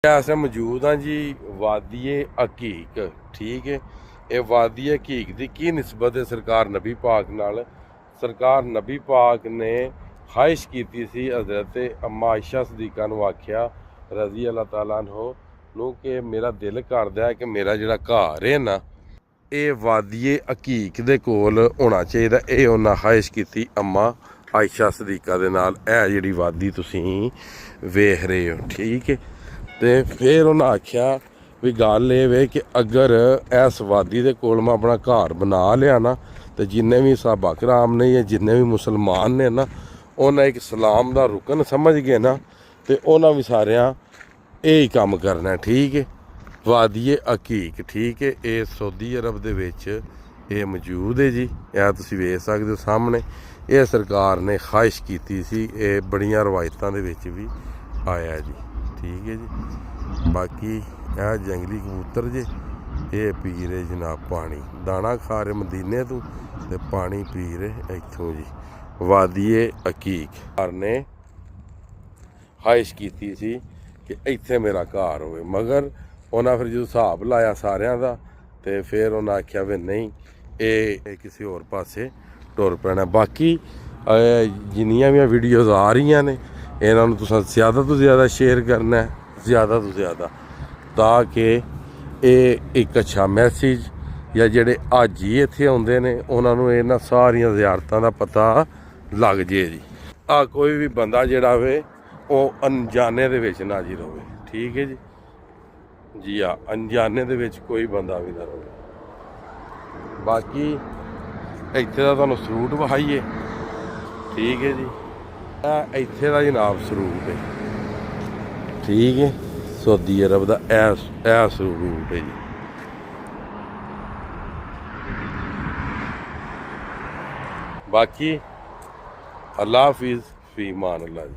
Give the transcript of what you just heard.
ਇਸ ਮੌਜੂਦ ਹਾਂ ਜੀ ਵਾਦੀਏ ਹਕੀਕ। ਠੀਕ ਹੈ, ਇਹ ਵਾਦੀਏ ਹਕੀਕ ਦੀ ਕੀ ਨਿਸਬਤ ਹੈ ਸਰਕਾਰ ਨਬੀ ਪਾਕ ਨਾਲ। ਸਰਕਾਰ ਨਬੀ ਪਾਕ ਨੇ ਖਾਹਿਸ਼ ਕੀਤੀ ਸੀ ਹਜ਼ਰਤ ਅੰਮਾ ਆਇਸ਼ਾ ਸਦੀਕਾ ਨੂੰ, ਆਖਿਆ ਰਜ਼ੀ ਅੱਲਾਹ ਤਾਲਾ ਅਨਹੂ ਨੂੰ ਕਿ ਮੇਰਾ ਦਿਲ ਕਰਦਾ ਹੈ ਕਿ ਮੇਰਾ ਜਿਹੜਾ ਘਰ ਹੈ ਨਾ ਇਹ ਵਾਦੀਏ ਹਕੀਕ ਦੇ ਕੋਲ ਹੋਣਾ ਚਾਹੀਦਾ। ਇਹ ਉਹਨਾਂ ਖਾਹਿਸ਼ ਕੀਤੀ ਅੰਮਾ ਆਇਸ਼ਾ ਸਦੀਕਾ ਦੇ ਨਾਲ। ਇਹ ਜਿਹੜੀ ਵਾਦੀ ਤੁਸੀਂ ਵੇਖ ਰਹੇ ਹੋ, ਠੀਕ ਹੈ। ਤੇ ਫਿਰ ਉਹਨਾਂ ਆਖਿਆ ਵੀ ਗੱਲ ਇਹ ਵੇ ਕਿ ਅਗਰ ਇਸ ਵਾਦੀ ਦੇ ਕੋਲ ਮੈਂ ਆਪਣਾ ਘਰ ਬਣਾ ਲਿਆ ਨਾ ਤੇ ਜਿੰਨੇ ਵੀ ਸਾਹਬਾ ਕਰਾਮ ਨੇ ਜਾਂ ਜਿੰਨੇ ਵੀ ਮੁਸਲਮਾਨ ਨੇ ਨਾ ਉਹਨਾਂ ਇੱਕ ਇਸਲਾਮ ਦਾ ਰੁਕਨ ਸਮਝ ਗਏ ਨਾ ਤੇ ਉਹਨਾਂ ਵੀ ਸਾਰਿਆਂ ਇਹ ਹੀ ਕੰਮ ਕਰਨਾ। ਠੀਕ ਹੈ, ਵਾਦੀਏ ਹਕੀਕ। ਠੀਕ ਹੈ, ਇਹ ਸਊਦੀ ਅਰਬ ਦੇ ਵਿੱਚ ਇਹ ਮੌਜੂਦ ਹੈ ਜੀ। ਇਹ ਤੁਸੀਂ ਵੇਖ ਸਕਦੇ ਹੋ ਸਾਹਮਣੇ। ਇਹ ਸਰਕਾਰ ਨੇ ਖਾਹਿਸ਼ ਕੀਤੀ ਸੀ, ਇਹ ਬੜੀਆਂ ਰਵਾਇਤਾਂ ਦੇ ਵਿੱਚ ਵੀ ਆਇਆ ਜੀ। ਠੀਕ ਹੈ ਜੀ। ਬਾਕੀ ਇਹ ਜੰਗਲੀ ਕਬੂਤਰ ਜੇ ਇਹ ਪੀ ਰਹੇ ਜਨਾਬ ਪਾਣੀ, ਦਾਣਾ ਖਾ ਰਹੇ ਮਦੀਨੇ ਤੋਂ ਤੇ ਪਾਣੀ ਪੀ ਰਹੇ ਇੱਥੋਂ ਜੀ। ਵਾਦੀਏ ਹਕੀਕ ਘਰ ਨੇ ਖਾਹਿਸ਼ ਕੀਤੀ ਸੀ ਕਿ ਇੱਥੇ ਮੇਰਾ ਘਰ ਹੋਵੇ, ਮਗਰ ਉਹਨਾਂ ਫਿਰ ਜਦੋਂ ਹਿਸਾਬ ਲਾਇਆ ਸਾਰਿਆਂ ਦਾ ਤੇ ਫਿਰ ਉਹਨਾਂ ਆਖਿਆ ਵੀ ਨਹੀਂ, ਇਹ ਕਿਸੇ ਹੋਰ ਪਾਸੇ ਟੁਰ ਪੈਣਾ। ਬਾਕੀ ਜਿੰਨੀਆਂ ਵੀ ਵੀਡੀਓਜ਼ ਆ ਰਹੀਆਂ ਨੇ ਇਹਨਾਂ ਨੂੰ ਤੁਸੀਂ ਜ਼ਿਆਦਾ ਤੋਂ ਜ਼ਿਆਦਾ ਸ਼ੇਅਰ ਕਰਨਾ, ਜ਼ਿਆਦਾ ਤੋਂ ਜ਼ਿਆਦਾ, ਤਾਂ ਕਿ ਇਹ ਇੱਕ ਅੱਛਾ ਮੈਸੇਜ ਜਾਂ ਜਿਹੜੇ ਅੱਜ ਹੀ ਇੱਥੇ ਆਉਂਦੇ ਨੇ ਉਹਨਾਂ ਨੂੰ ਇਹਨਾਂ ਸਾਰੀਆਂ ਜ਼ਿਆਰਤਾਂ ਦਾ ਪਤਾ ਲੱਗ ਜੇ ਜੀ। ਆ ਕੋਈ ਵੀ ਬੰਦਾ ਜਿਹੜਾ ਹੋਵੇ ਉਹ ਅਣਜਾਣੇ ਦੇ ਵਿੱਚ ਨਾ ਜੀ ਰਵੇ। ਠੀਕ ਹੈ ਜੀ, ਜੀ ਆ ਅਣਜਾਣੇ ਦੇ ਵਿੱਚ ਕੋਈ ਬੰਦਾ ਵੀ ਨਾ ਰਵੇ। ਬਾਕੀ ਇੱਥੇ ਦਾ ਤੁਹਾਨੂੰ ਸਰੂਟ ਵਿਖਾਈਏ। ਠੀਕ ਹੈ ਜੀ, ਇੱਥੇ ਦਾ ਜਨਾਬ ਸਰੂਟ ਹੈ। ਠੀਕ ਹੈ, ਸਊਦੀ ਅਰਬ ਦਾ ਇਹ ਸਰੂਟ ਹੈ ਜੀ। ਬਾਕੀ ਅੱਲਾ ਹਾਫਿਜ਼, ਫੀ ਅਮਾਨ ਅੱਲਾ ਜੀ।